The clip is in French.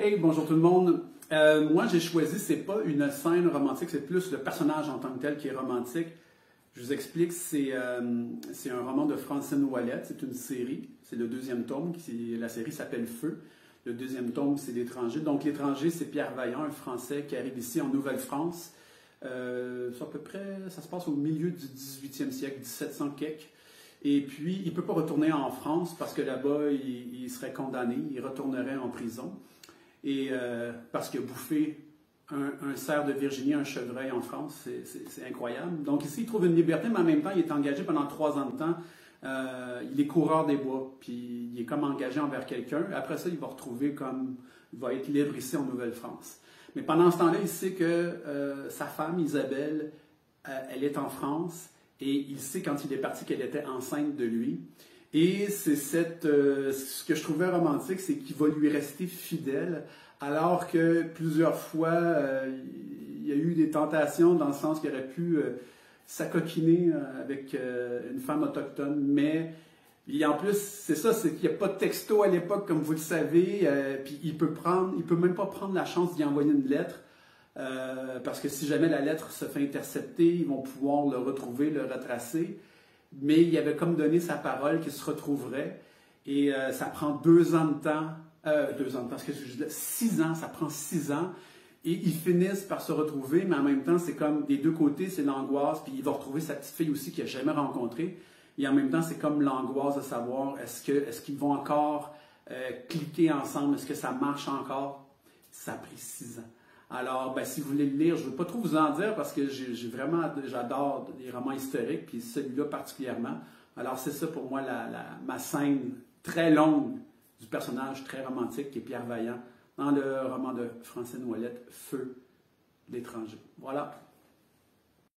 Hey, bonjour tout le monde. Moi, j'ai choisi, c'est pas une scène romantique, c'est plus le personnage en tant que tel qui est romantique. Je vous explique, c'est un roman de Francine Ouellette, c'est une série, c'est le deuxième tome, la série s'appelle Feu. Le deuxième tome, c'est L'Étranger. Donc, L'Étranger, c'est Pierre Vaillant, un Français qui arrive ici en Nouvelle-France. C'est à peu près, ça se passe au milieu du 18e siècle, 1700 quelque. Et puis, il ne peut pas retourner en France parce que là-bas, il serait condamné, il retournerait en prison. Et parce qu'il a bouffé un cerf de Virginie, un chevreuil en France, c'est incroyable. Donc ici, il trouve une liberté, mais en même temps, il est engagé pendant 3 ans de temps. Il est coureur des bois, puis il est comme engagé envers quelqu'un. Après ça, il va être libre ici en Nouvelle-France. Mais pendant ce temps-là, il sait que sa femme, Isabelle, elle est en France, et il sait quand il est parti qu'elle était enceinte de lui. Et c'est ce que je trouvais romantique, c'est qu'il va lui rester fidèle, alors que plusieurs fois, il y a eu des tentations dans le sens qu'il aurait pu s'acoquiner avec une femme autochtone. Mais en plus, c'est ça, c'est qu'il n'y a pas de texto à l'époque, comme vous le savez, puis il peut même pas prendre la chance d'y envoyer une lettre. Parce que si jamais la lettre se fait intercepter, ils vont pouvoir le retrouver, le retracer. Mais il avait comme donné sa parole qu'il se retrouverait. Et ça prend 2 ans de temps. 2 ans de temps, parce que 6 ans, ça prend 6 ans. Et ils finissent par se retrouver, mais en même temps, c'est comme des deux côtés, c'est l'angoisse. Puis il va retrouver sa petite fille aussi qu'il n'a jamais rencontrée. Et en même temps, c'est comme l'angoisse de savoir est-ce qu'ils vont encore cliquer ensemble, est-ce que ça marche encore? Ça a pris 6 ans. Alors, si vous voulez le lire, je ne veux pas trop vous en dire parce que j'adore les romans historiques, puis celui-là particulièrement. Alors, c'est ça pour moi ma scène très longue du personnage très romantique qui est Pierre Vaillant dans le roman de Francine Ouellette, Feu, L'Étranger. Voilà.